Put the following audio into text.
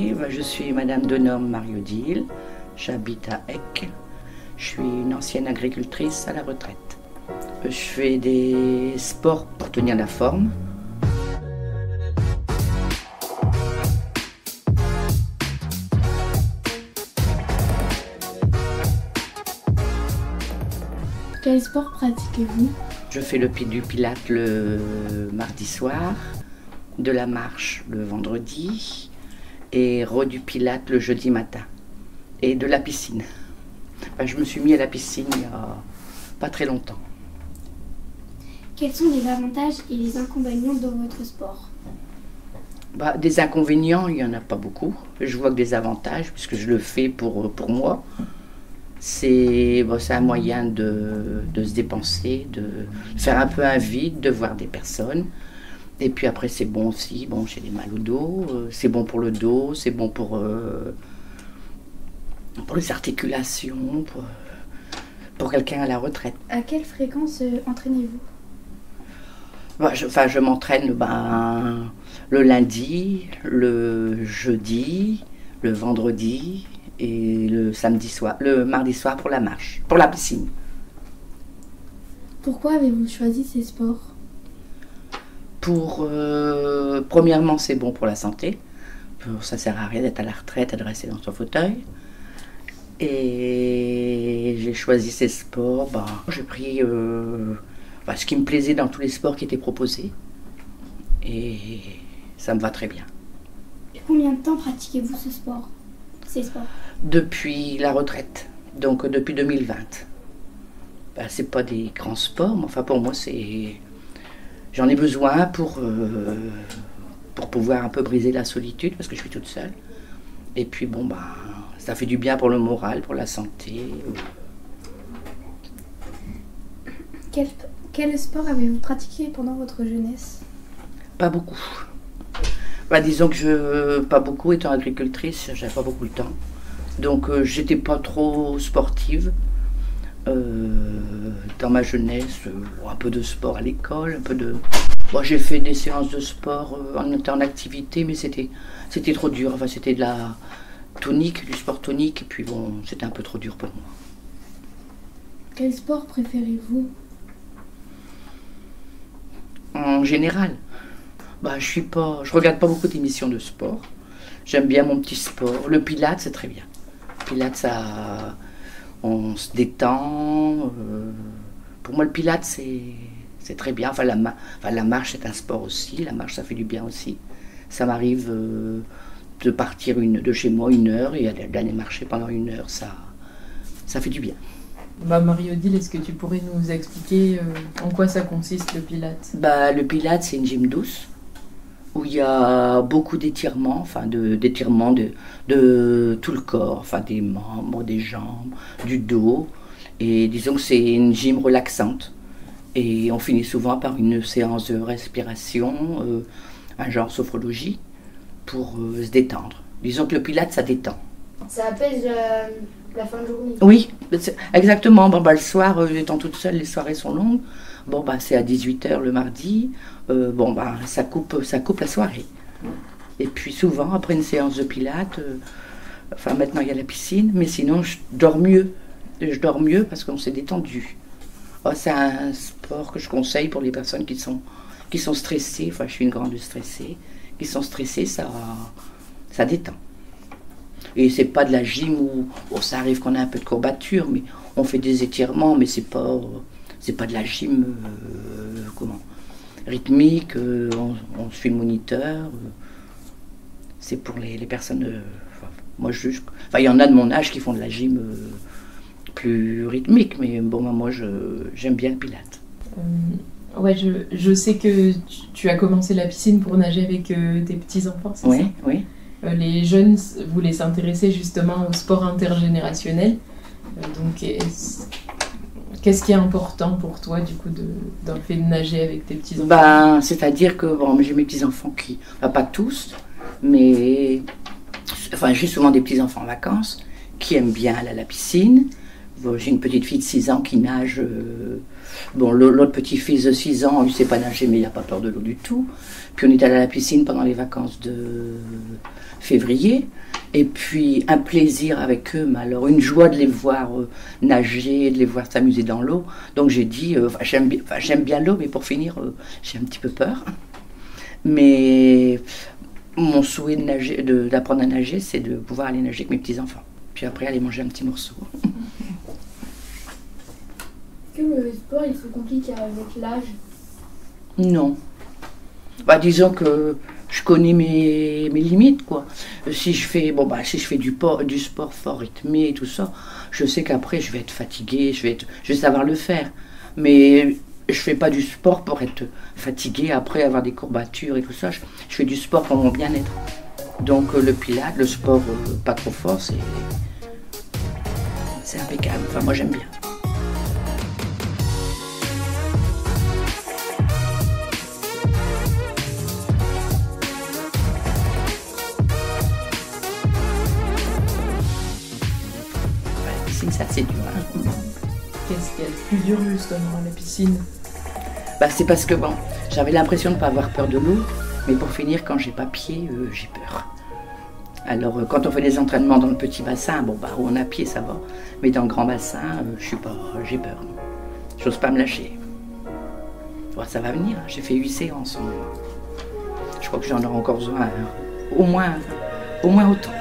présenter. Je suis Madame Denhomme Marie-Odile, j'habite à Eck. Je suis une ancienne agricultrice à la retraite. Je fais des sports pour tenir la forme. Quel sport pratiquez-vous? Je fais du pilate le mardi soir, de la marche le vendredi et du pilate le jeudi matin. Et de la piscine. Je me suis mis à la piscine il n'y a pas très longtemps. Quels sont les avantages et les inconvénients dans votre sport? Des inconvénients, il n'y en a pas beaucoup. Je vois que des avantages, puisque je le fais pour moi. C'est un moyen de se dépenser, de faire un peu un vide, de voir des personnes. Et puis après, c'est bon aussi. Bon, j'ai des mal au dos. C'est bon pour le dos, c'est bon pour les articulations, pour quelqu'un à la retraite. À quelle fréquence entraînez-vous? Je m'entraîne le lundi, le jeudi, le vendredi et le mardi soir pour la marche, pour la piscine. Pourquoi avez-vous choisi ces sports? Premièrement, c'est bon pour la santé. Ça sert à rien d'être à la retraite et de rester dans son fauteuil. Et j'ai choisi ces sports. J'ai pris ce qui me plaisait dans tous les sports qui étaient proposés. Et ça me va très bien. Et combien de temps pratiquez-vous ces sports? Depuis la retraite, donc depuis 2020. C'est pas des grands sports, mais pour moi, j'en ai besoin pour pouvoir un peu briser la solitude, parce que je suis toute seule. Et puis ça fait du bien pour le moral, pour la santé. Quel sport avez-vous pratiqué pendant votre jeunesse? Pas beaucoup. Disons que pas beaucoup, étant agricultrice, j'avais pas beaucoup de temps. Donc j'étais pas trop sportive. Dans ma jeunesse, un peu de sport à l'école, j'ai fait des séances de sport en activité, mais c'était trop dur. C'était de la tonique, du sport tonique, et puis c'était un peu trop dur pour moi. Quel sport préférez-vous? En général, je regarde pas beaucoup d'émissions de sport. J'aime bien mon petit sport. Le pilate, c'est très bien. Le pilate, on se détend. Pour moi, le pilate, c'est très bien. La marche, c'est un sport aussi. La marche, ça fait du bien aussi. Ça m'arrive de partir de chez moi 1 heure et d'aller marcher pendant 1 heure. Ça fait du bien. Marie-Odile, est-ce que tu pourrais nous expliquer en quoi ça consiste le pilate? Le pilate, c'est une gym douce où il y a beaucoup d'étirements, d'étirements de tout le corps, des membres, des jambes, du dos. Et disons que c'est une gym relaxante. Et on finit souvent par une séance de respiration, un genre sophrologie, pour se détendre. Disons que le pilate, ça détend. Ça apaise la fin de journée. Oui, exactement. Le soir, étant toute seule, les soirées sont longues. C'est à 18h le mardi. Ça coupe la soirée. Et puis souvent, après une séance de pilates, maintenant il y a la piscine, mais sinon je dors mieux. Je dors mieux parce qu'on s'est détendu. C'est un sport que je conseille pour les personnes qui sont stressées. Je suis une grande stressée. Qui sont stressées, ça détend. Et c'est pas de la gym où ça arrive qu'on a un peu de courbature, mais on fait des étirements, mais c'est pas de la gym rythmique, on suit le moniteur. C'est pour les personnes. Moi, il y en a de mon âge qui font de la gym plus rythmique, mais moi, j'aime bien le pilate. Je sais que tu as commencé la piscine pour nager avec tes petits-enfants, c'est ça? Oui. Les jeunes voulaient s'intéresser justement au sport intergénérationnel. Donc, qu'est-ce qui est important pour toi, du coup, dans le fait de nager avec tes petits-enfants? C'est-à-dire que j'ai mes petits-enfants qui... pas tous, mais... j'ai souvent des petits-enfants en vacances qui aiment bien aller à la piscine, Bon, j'ai une petite fille de 6 ans qui nage. Bon, l'autre petit-fils de 6 ans, il ne sait pas nager, mais il n'a pas peur de l'eau du tout. Puis on est allé à la piscine pendant les vacances de février. Et puis un plaisir avec eux, mais alors une joie de les voir nager, de les voir s'amuser dans l'eau. Donc j'ai dit, j'aime bien l'eau, mais pour finir, j'ai un petit peu peur. Mais mon souhait d'apprendre à nager, c'est de pouvoir aller nager avec mes petits-enfants. Puis après, aller manger un petit morceau. Est-ce que le sport, il se complique avec l'âge? Non. Bah, disons que je connais mes limites, quoi. Si je fais, si je fais du sport fort rythmé et tout ça, je sais qu'après, je vais être fatiguée, je vais savoir le faire. Mais je fais pas du sport pour être fatiguée, après avoir des courbatures et tout ça. Je fais du sport pour mon bien-être. Donc le pilates, le sport pas trop fort, c'est impeccable. Enfin, moi, j'aime bien. Ça c'est dur. Hein. Qu'est-ce qu'il y a de plus dur justement à la piscine? C'est parce que j'avais l'impression de ne pas avoir peur de l'eau, mais pour finir, quand j'ai pas pied, j'ai peur. Alors quand on fait des entraînements dans le petit bassin, où on a pied ça va, mais dans le grand bassin, j'ai peur. J'ose pas me lâcher. Bon, ça va venir, j'ai fait 8 séances. Je crois que j'en aurai encore besoin, au moins autant.